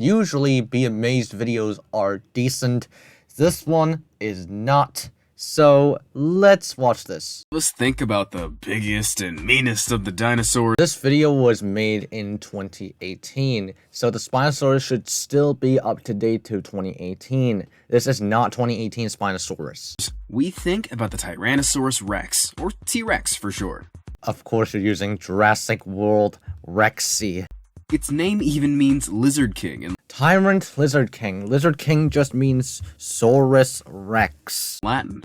Usually Be Amazed videos are decent. This one is not. So let's watch this. Let's think about the biggest and meanest of the dinosaurs. This video was made in 2018, so the Spinosaurus should still be up to date to 2018. This is not 2018 Spinosaurus. We think about the Tyrannosaurus Rex, or T-Rex for short. Of course you're using Jurassic World Rexy. Its name even means Lizard King in Tyrant Lizard King. Lizard King just means Saurus Rex. Latin.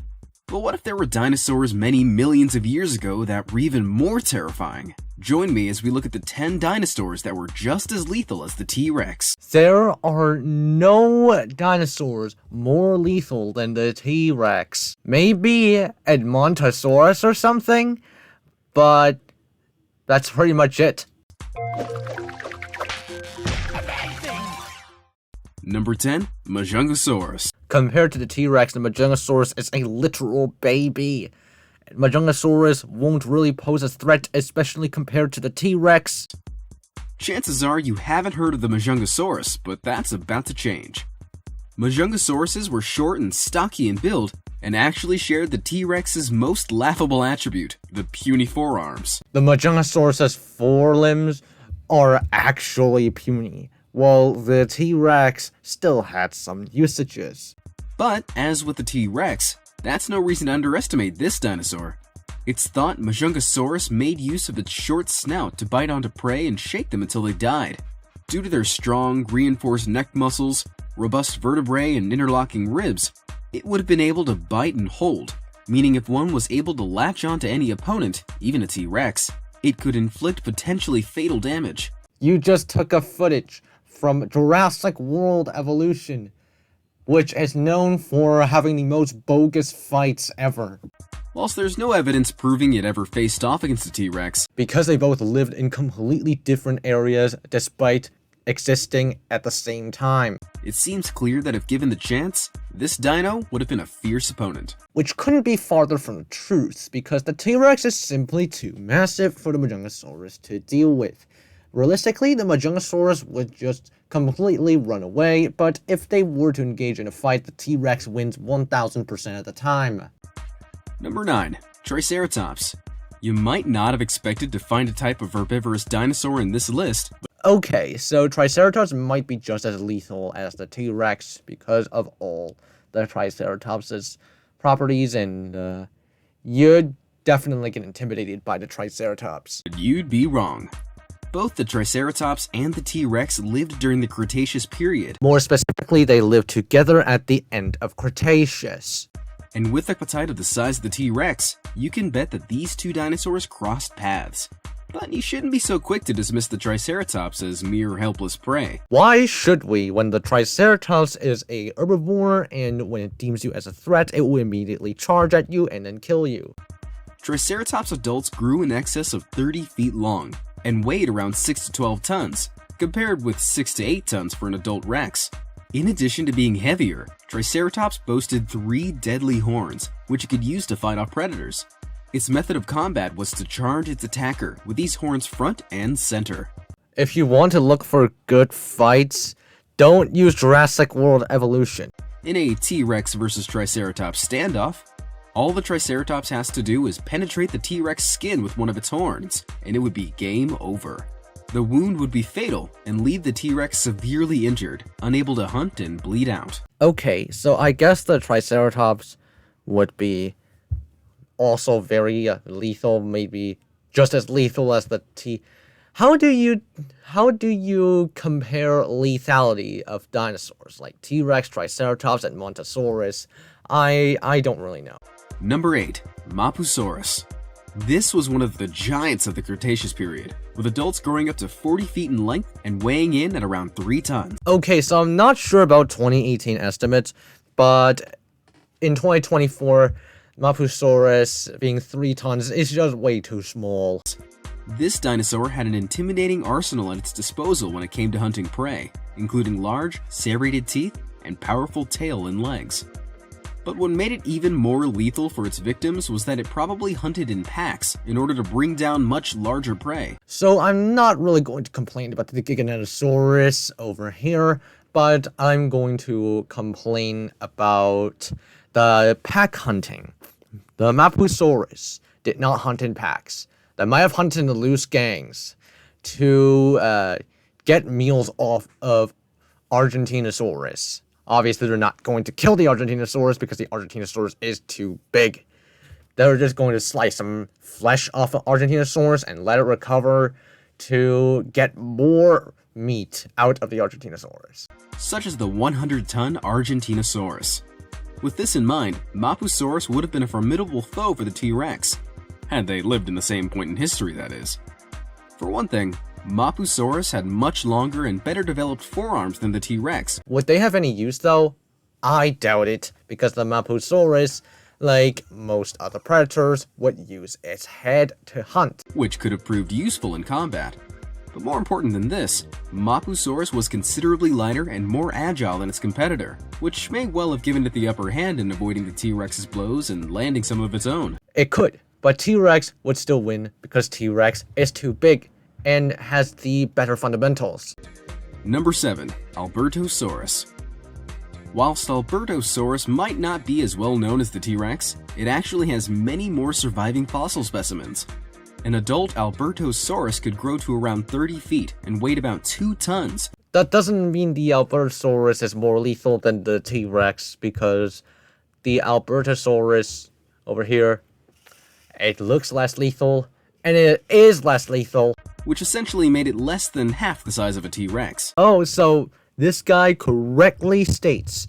But what if there were dinosaurs many millions of years ago that were even more terrifying? Join me as we look at the 10 dinosaurs that were just as lethal as the T-Rex. There are no dinosaurs more lethal than the T-Rex. Maybe Albertosaurus or something, but that's pretty much it. Number 10, Majungasaurus. Compared to the T-Rex, the Majungasaurus is a literal baby. Majungasaurus won't really pose a threat, especially compared to the T-Rex. Chances are you haven't heard of the Majungasaurus, but that's about to change. Majungasauruses were short and stocky in build, and actually shared the T-Rex's most laughable attribute, the puny forearms. The Majungasaurus's forelimbs are actually puny, while the T-Rex still had some usages. But, as with the T-Rex, that's no reason to underestimate this dinosaur. It's thought Majungasaurus made use of its short snout to bite onto prey and shake them until they died. Due to their strong, reinforced neck muscles, robust vertebrae, and interlocking ribs, it would have been able to bite and hold, meaning if one was able to latch onto any opponent, even a T-Rex, it could inflict potentially fatal damage. You just took a footage from Jurassic World Evolution, which is known for having the most bogus fights ever. Whilst there's no evidence proving it ever faced off against a T-Rex, because they both lived in completely different areas despite existing at the same time. It seems clear that if given the chance, this dino would have been a fierce opponent. Which couldn't be farther from the truth, because the T-Rex is simply too massive for the Majungasaurus to deal with. Realistically, the Majungasaurus would just completely run away, but if they were to engage in a fight, the T-Rex wins 1000% of the time. Number 9. Triceratops. You might not have expected to find a type of herbivorous dinosaur in this list, but okay, so Triceratops might be just as lethal as the T-Rex because of all the Triceratops' properties, and you'd definitely get intimidated by the Triceratops. You'd be wrong. Both the Triceratops and the T-Rex lived during the Cretaceous period. More specifically, they lived together at the end of Cretaceous. And with appetite of the size of the T-Rex, you can bet that these two dinosaurs crossed paths. But you shouldn't be so quick to dismiss the Triceratops as mere helpless prey. Why should we, when the Triceratops is a herbivore, and when it deems you as a threat, it will immediately charge at you and then kill you? Triceratops adults grew in excess of 30 feet long, and weighed around 6 to 12 tons, compared with 6 to 8 tons for an adult Rex. In addition to being heavier, Triceratops boasted 3 deadly horns, which it could use to fight off predators. Its method of combat was to charge its attacker with these horns front and center. If you want to look for good fights, don't use Jurassic World Evolution. In a T-Rex versus Triceratops standoff, all the Triceratops has to do is penetrate the T-Rex skin with one of its horns, and it would be game over. The wound would be fatal and leave the T-Rex severely injured, unable to hunt and bleed out. Okay, so I guess the Triceratops would be also very lethal, maybe just as lethal as the T. How do you compare lethality of dinosaurs like T-Rex, Triceratops, and Albertosaurus? I don't really know. Number 8. Mapusaurus. This was one of the giants of the Cretaceous period, with adults growing up to 40 feet in length and weighing in at around 3 tons. Okay, so I'm not sure about 2018 estimates, but in 2024, Mapusaurus being 3 tons is just way too small. This dinosaur had an intimidating arsenal at its disposal when it came to hunting prey, including large, serrated teeth and powerful tail and legs. But what made it even more lethal for its victims was that it probably hunted in packs in order to bring down much larger prey. So I'm not really going to complain about the Giganotosaurus over here, but I'm going to complain about the pack hunting. The Mapusaurus did not hunt in packs. They might have hunted in loose gangs to get meals off of Argentinosaurus. Obviously, they're not going to kill the Argentinosaurus because the Argentinosaurus is too big. They're just going to slice some flesh off of Argentinosaurus and let it recover to get more meat out of the Argentinosaurus. Such as the 100-ton Argentinosaurus. With this in mind, Mapusaurus would have been a formidable foe for the T-Rex. Had they lived in the same point in history, that is. For one thing, Mapusaurus had much longer and better developed forearms than the T-Rex. Would they have any use though? I doubt it, because the Mapusaurus, like most other predators, would use its head to hunt. Which could have proved useful in combat. But more important than this, Mapusaurus was considerably lighter and more agile than its competitor, which may well have given it the upper hand in avoiding the T-Rex's blows and landing some of its own. It could, but T-Rex would still win because T-Rex is too big and has the better fundamentals. Number 7. Albertosaurus. Whilst Albertosaurus might not be as well known as the T-Rex, it actually has many more surviving fossil specimens. An adult Albertosaurus could grow to around 30 feet and weigh about 2 tons. That doesn't mean the Albertosaurus is more lethal than the T-Rex, because the Albertosaurus over here, it looks less lethal, and it is less lethal. Which essentially made it less than half the size of a T-Rex. Oh, so this guy correctly states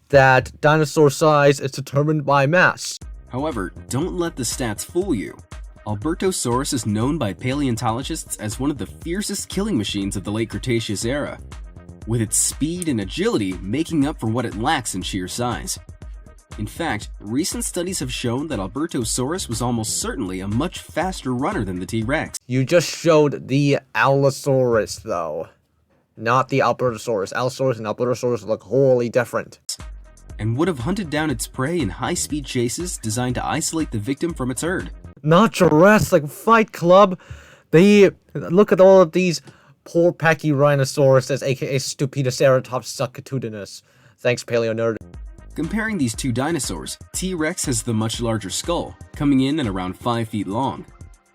that dinosaur size is determined by mass. However, don't let the stats fool you. Albertosaurus is known by paleontologists as one of the fiercest killing machines of the late Cretaceous era, with its speed and agility making up for what it lacks in sheer size. In fact, recent studies have shown that Albertosaurus was almost certainly a much faster runner than the T-Rex. You just showed the Allosaurus, though, not the Albertosaurus. Allosaurus and Albertosaurus look wholly different. And would have hunted down its prey in high-speed chases designed to isolate the victim from its herd. Not Jurassic Fight Club. They look at all of these poor Pachyrhinosaurus, aka Stupidoceratops succatudinus. Thanks, Paleo Nerd. Comparing these two dinosaurs, T-Rex has the much larger skull, coming in at around 5 feet long.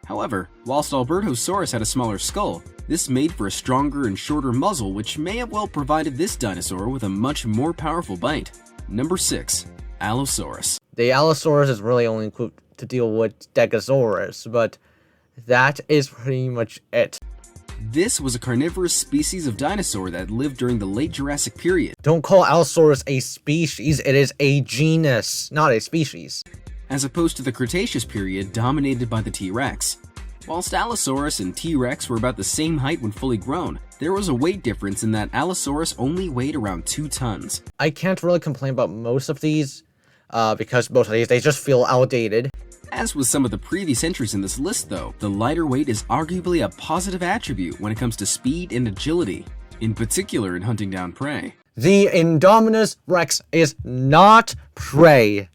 However, whilst Albertosaurus had a smaller skull, this made for a stronger and shorter muzzle, which may have well provided this dinosaur with a much more powerful bite. Number 6. Allosaurus. The Allosaurus is really only equipped to deal with Stegosaurus, but that is pretty much it. This was a carnivorous species of dinosaur that lived during the late Jurassic period. Don't call Allosaurus a species, it is a genus, not a species. As opposed to the Cretaceous period dominated by the T-Rex. Whilst Allosaurus and T-Rex were about the same height when fully grown, there was a weight difference in that Allosaurus only weighed around 2 tons. I can't really complain about most of these, because most of these, they just feel outdated. As with some of the previous entries in this list though, the lighter weight is arguably a positive attribute when it comes to speed and agility, in particular in hunting down prey. The Indominus Rex is not prey.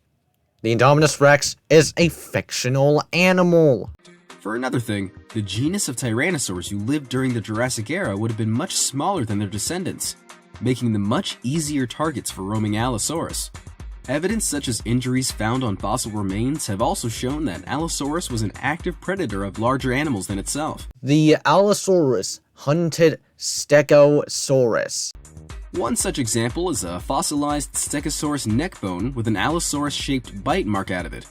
The Indominus Rex is a fictional animal. For another thing, the genus of tyrannosaurs who lived during the Jurassic era would have been much smaller than their descendants, making them much easier targets for roaming Allosaurus. Evidence such as injuries found on fossil remains have also shown that Allosaurus was an active predator of larger animals than itself. The Allosaurus hunted Stegosaurus. One such example is a fossilized Stegosaurus neck bone with an Allosaurus-shaped bite mark out of it.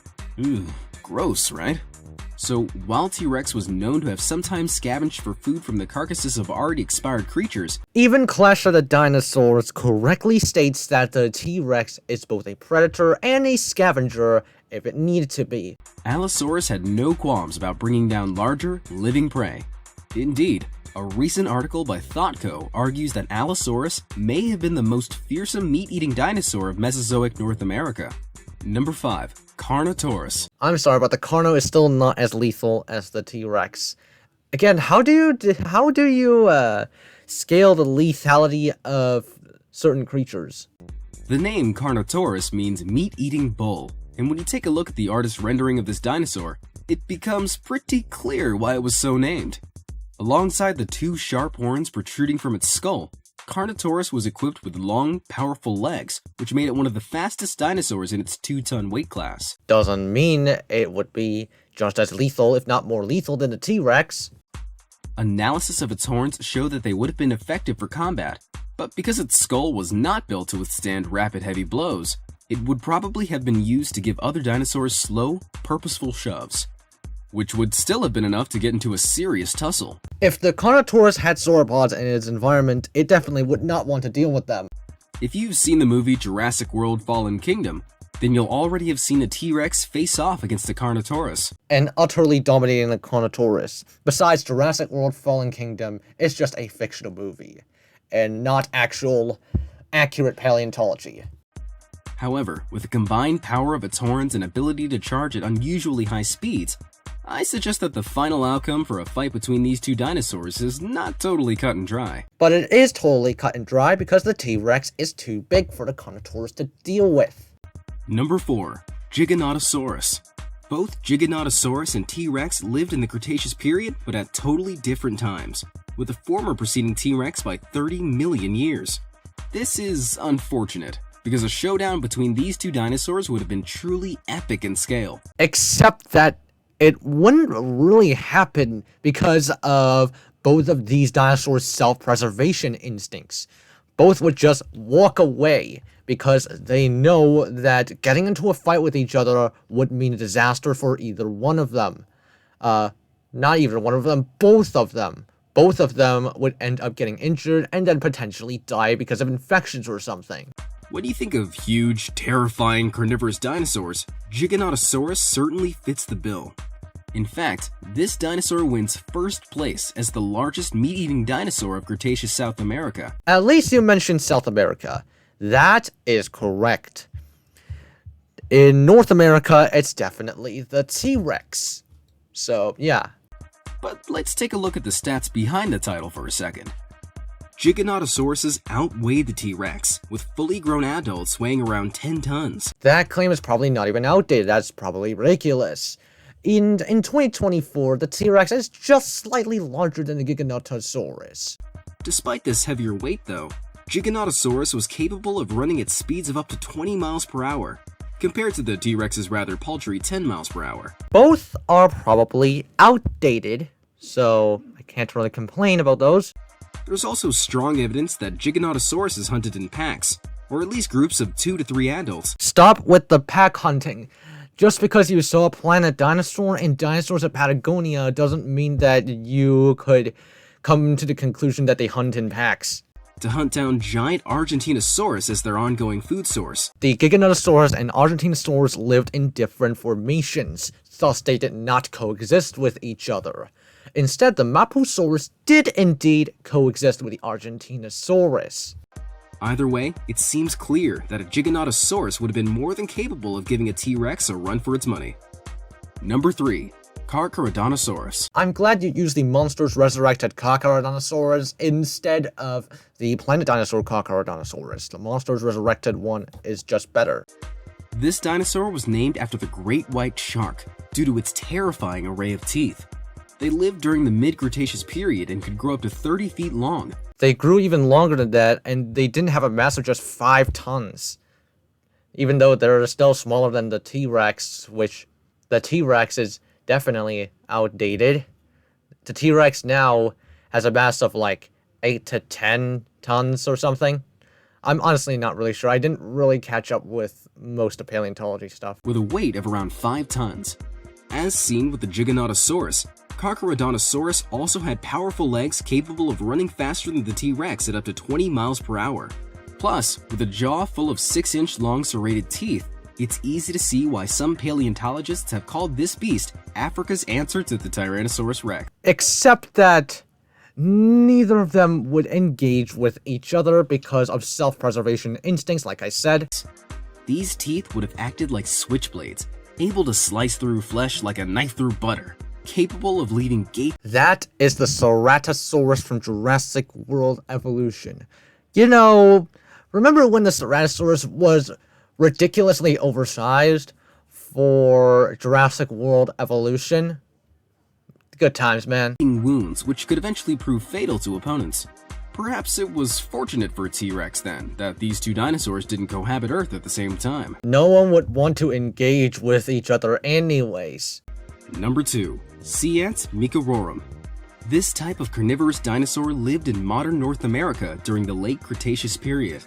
Ooh, gross, right? So, while T-Rex was known to have sometimes scavenged for food from the carcasses of already expired creatures, even Clash of the Dinosaurs correctly states that the T-Rex is both a predator and a scavenger if it needed to be. Allosaurus had no qualms about bringing down larger, living prey. Indeed, a recent article by ThoughtCo argues that Allosaurus may have been the most fearsome meat-eating dinosaur of Mesozoic North America. Number 5. Carnotaurus. I'm sorry, but the Carno is still not as lethal as the T-Rex. Again, how do you scale the lethality of certain creatures? The name Carnotaurus means meat-eating bull, and when you take a look at the artist's rendering of this dinosaur, it becomes pretty clear why it was so named. Alongside the two sharp horns protruding from its skull, Carnotaurus was equipped with long, powerful legs, which made it one of the fastest dinosaurs in its 2-ton weight class. Doesn't mean it would be just as lethal, if not more lethal, than the T-Rex. Analysis of its horns show that they would have been effective for combat, but because its skull was not built to withstand rapid heavy blows, it would probably have been used to give other dinosaurs slow, purposeful shoves, which would still have been enough to get into a serious tussle. If the Carnotaurus had sauropods in its environment, it definitely would not want to deal with them. If you've seen the movie Jurassic World Fallen Kingdom, then you'll already have seen a T-Rex face off against a Carnotaurus. And utterly dominating the Carnotaurus. Besides, Jurassic World Fallen Kingdom is just a fictional movie, and not actual, accurate paleontology. However, with the combined power of its horns and ability to charge at unusually high speeds, I suggest that the final outcome for a fight between these two dinosaurs is not totally cut and dry. But it is totally cut and dry because the T-Rex is too big for the Carnotaurus to deal with. Number 4. Giganotosaurus. Both Giganotosaurus and T-Rex lived in the Cretaceous period, but at totally different times, with the former preceding T-Rex by 30 million years. This is unfortunate, because a showdown between these two dinosaurs would have been truly epic in scale. Except that it wouldn't really happen because of both of these dinosaurs' self-preservation instincts. Both would just walk away because they know that getting into a fight with each other would mean a disaster for either one of them. Not even one of them, both of them. Both of them would end up getting injured and then potentially die because of infections or something. When you think of huge, terrifying carnivorous dinosaurs, Giganotosaurus certainly fits the bill. In fact, this dinosaur wins first place as the largest meat-eating dinosaur of Cretaceous South America. At least you mentioned South America. That is correct. In North America, it's definitely the T-Rex. So, yeah. But let's take a look at the stats behind the title for a second. Giganotosauruses outweighed the T-Rex, with fully grown adults weighing around 10 tons. That claim is probably not even outdated. That's probably ridiculous. In 2024, the T-Rex is just slightly larger than the Giganotosaurus. Despite this heavier weight, though, Giganotosaurus was capable of running at speeds of up to 20 miles per hour, compared to the T-Rex's rather paltry 10 miles per hour. Both are probably outdated, so I can't really complain about those. There's also strong evidence that Giganotosaurus is hunted in packs, or at least groups of 2 to 3 adults. Stop with the pack hunting. Just because you saw a planet dinosaur in Dinosaurs of Patagonia doesn't mean that you could come to the conclusion that they hunt in packs. To hunt down giant Argentinosaurus as their ongoing food source. The Giganotosaurus and Argentinosaurus lived in different formations, thus they did not coexist with each other. Instead, the Mapusaurus did indeed coexist with the Argentinosaurus. Either way, it seems clear that a Giganotosaurus would have been more than capable of giving a T-Rex a run for its money. Number 3. Carcharodontosaurus. I'm glad you used the Monsters Resurrected Carcharodontosaurus instead of the Planet Dinosaur Carcharodontosaurus. The Monsters Resurrected one is just better. This dinosaur was named after the great white shark due to its terrifying array of teeth. They lived during the mid-Cretaceous period and could grow up to 30 feet long. They grew even longer than that, and they didn't have a mass of just 5 tons. Even though they're still smaller than the T-Rex, which the T-Rex is definitely outdated. The T-Rex now has a mass of like 8 to 10 tons or something. I'm honestly not really sure. I didn't really catch up with most of paleontology stuff. With a weight of around 5 tons. As seen with the Giganotosaurus, Carcharodontosaurus also had powerful legs capable of running faster than the T-Rex at up to 20 miles per hour. Plus, with a jaw full of 6-inch long serrated teeth, it's easy to see why some paleontologists have called this beast Africa's answer to the Tyrannosaurus Rex. Except that neither of them would engage with each other because of self-preservation instincts, like I said. These teeth would have acted like switchblades, able to slice through flesh like a knife through butter, capable of leaving gaping. That is the Ceratosaurus from Jurassic World Evolution. You know, Remember when the Tyrannosaurus was ridiculously oversized for Jurassic World Evolution? Good times, man. Wounds, which could eventually prove fatal to opponents. Perhaps it was fortunate for T-Rex then, that these two dinosaurs didn't cohabit Earth at the same time. No one would want to engage with each other anyways. Number 2. Seax microrum. This type of carnivorous dinosaur lived in modern North America during the late Cretaceous period.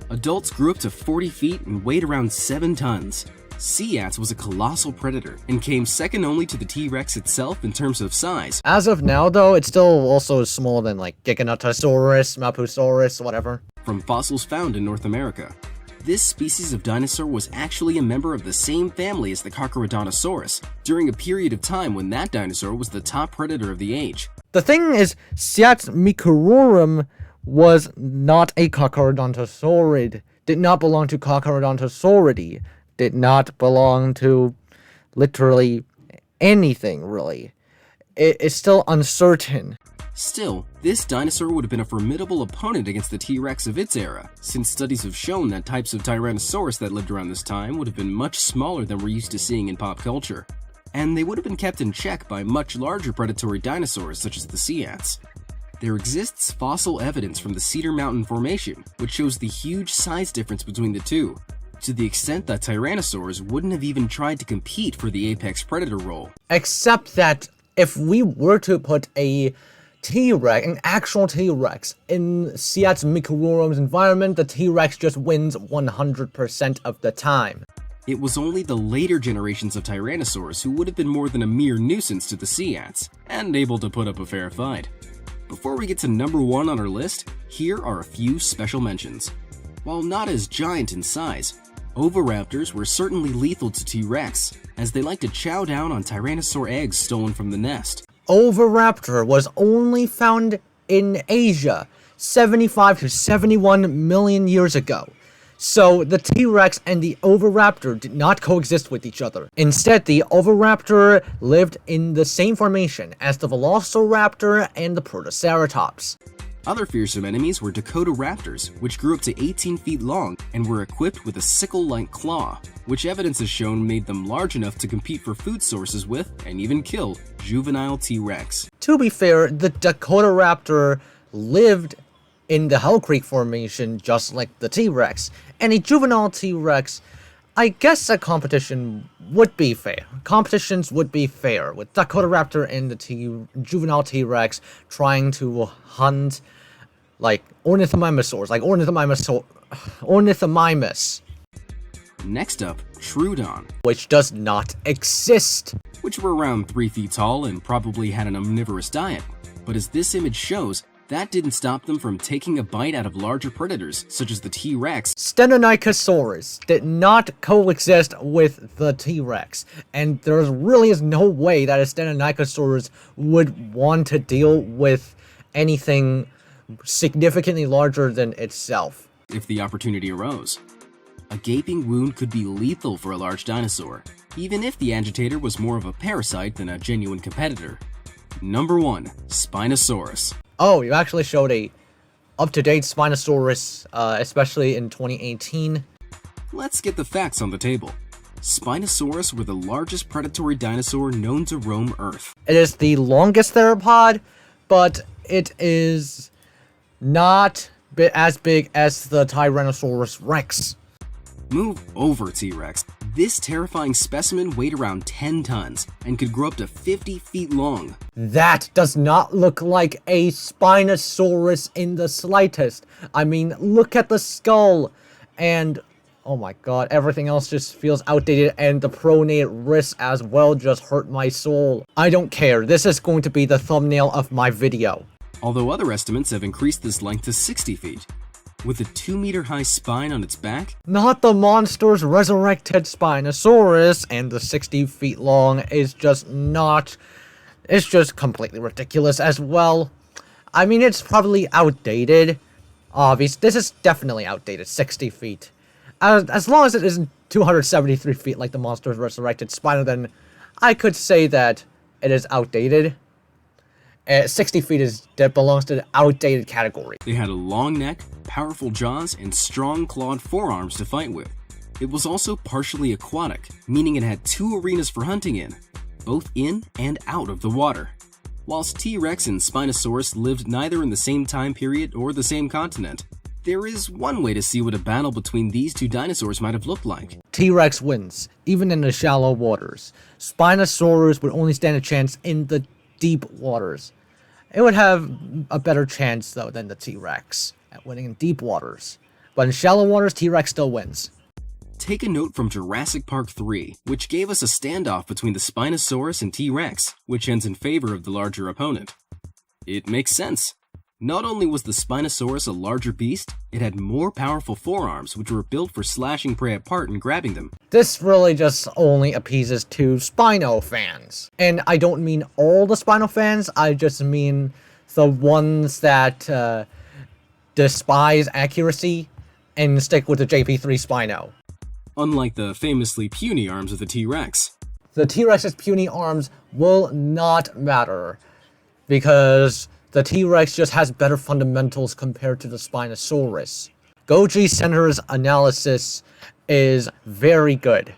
Adults grew up to 40 feet and weighed around 7 tons. Seax was a colossal predator and came second only to the T-Rex itself in terms of size. As of now, though, it's still also smaller than like Giganotosaurus, Mapusaurus, whatever. From fossils found in North America. This species of dinosaur was actually a member of the same family as the Carnotaurus during a period of time when that dinosaur was the top predator of the age. The thing is, Seax microrum was not a Carnotaurus, did not belong to Carnotaurus, did not belong to literally anything, really. It is still uncertain. Still, this dinosaur would have been a formidable opponent against the T-Rex of its era, since studies have shown that types of Tyrannosaurus that lived around this time would have been much smaller than we're used to seeing in pop culture. And they would have been kept in check by much larger predatory dinosaurs such as the Seax. There exists fossil evidence from the Cedar Mountain Formation, which shows the huge size difference between the two, to the extent that Tyrannosaurs wouldn't have even tried to compete for the apex predator role. Except that if we were to put a T-Rex, an actual T-Rex, in Seax microrum's environment, the T-Rex just wins 100% of the time. It was only the later generations of Tyrannosaurs who would have been more than a mere nuisance to the Seax, and able to put up a fair fight. Before we get to number 1 on our list, here are a few special mentions. While not as giant in size, Oviraptors were certainly lethal to T-Rex, as they like to chow down on Tyrannosaur eggs stolen from the nest. Oviraptor was only found in Asia 75 to 71 million years ago. So the T-Rex and the Oviraptor did not coexist with each other. Instead, the Oviraptor lived in the same formation as the Velociraptor and the Protoceratops. Other fearsome enemies were Dakota raptors, which grew up to 18 feet long and were equipped with a sickle-like claw, which evidence has shown made them large enough to compete for food sources with, and even kill, juvenile T-Rex. To be fair, the Dakota Raptor lived in the Hell Creek Formation just like the T-Rex, and a juvenile T-Rex, I guess a competition would be fair. Competitions would be fair, with Dakota Raptor and the juvenile T-Rex trying to hunt, like, Ornithomimosaurs, like Ornithomimus. Next up, Troodon, Which does not exist. which were around 3 feet tall and probably had an omnivorous diet. But as this image shows, that didn't stop them from taking a bite out of larger predators, such as the T-Rex. Stenonychosaurus did not coexist with the T-Rex, and there really is no way that a Stenonychosaurus would want to deal with anything significantly larger than itself. If the opportunity arose. A gaping wound could be lethal for a large dinosaur, even if the agitator was more of a parasite than a genuine competitor. Number 1. Spinosaurus. Oh, you actually showed a up-to-date Spinosaurus, especially in 2018. Let's get the facts on the table. Spinosaurus were the largest predatory dinosaur known to roam Earth. It is the longest theropod, but it is not as big as the Tyrannosaurus Rex. Move over, T-Rex. This terrifying specimen weighed around 10 tons and could grow up to 50 feet long. That does not look like a Spinosaurus in the slightest. I mean, look at the skull, and oh my god, everything else just feels outdated, and the pronate wrist as well just hurt my soul. I don't care, this is going to be the thumbnail of my video. Although other estimates have increased this length to 60 feet. With a 2-meter-high spine on its back? Not the monster's resurrected Spinosaurus, and the 60 feet long is just not... It's just completely ridiculous as well. I mean, it's probably outdated. Obviously, this is definitely outdated, 60 feet. As long as it isn't 273 feet like the monster's resurrected Spino, then I could say that it is outdated. At 60 feet that belongs to the outdated category. They had a long neck, powerful jaws, and strong clawed forearms to fight with. It was also partially aquatic, meaning it had 2 arenas for hunting in, both in and out of the water. Whilst T-Rex and Spinosaurus lived neither in the same time period or the same continent, there is one way to see what a battle between these 2 dinosaurs might have looked like. T-Rex wins, even in the shallow waters. Spinosaurus would only stand a chance in the deep waters. It would have a better chance, though, than the T-Rex at winning in deep waters. But in shallow waters, T-Rex still wins. Take a note from Jurassic Park 3, which gave us a standoff between the Spinosaurus and T-Rex, which ends in favor of the larger opponent. It makes sense. Not only was the Spinosaurus a larger beast, it had more powerful forearms which were built for slashing prey apart and grabbing them. This really just only appeases to Spino fans. And I don't mean all the Spino fans, I just mean the ones that despise accuracy and stick with the JP3 Spino. Unlike the famously puny arms of the T-Rex. The T-Rex's puny arms will not matter, because the T-Rex just has better fundamentals compared to the Spinosaurus. Goji Center's analysis is very good.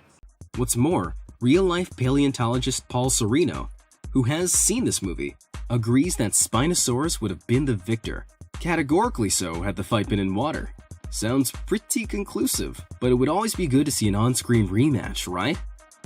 What's more, real-life paleontologist Paul Sereno, who has seen this movie, agrees that Spinosaurus would have been the victor. Categorically so had the fight been in water. Sounds pretty conclusive, but it would always be good to see an on-screen rematch, right?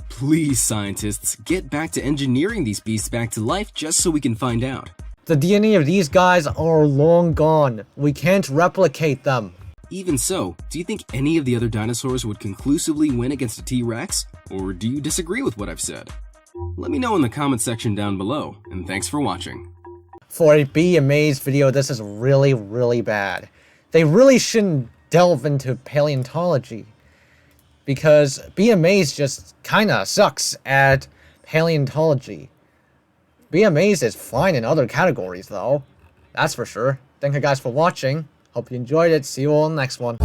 Please, scientists, get back to engineering these beasts back to life just so we can find out. The DNA of these guys are long gone. We can't replicate them. Even so, do you think any of the other dinosaurs would conclusively win against a T-Rex? Or do you disagree with what I've said? Let me know in the comment section down below, and thanks for watching. For a Be Amazed video, this is really, really bad. They really shouldn't delve into paleontology, because Be Amazed just kinda sucks at paleontology. Be Amazed is fine in other categories, though. That's for sure. Thank you guys for watching. Hope you enjoyed it. See you all in the next one.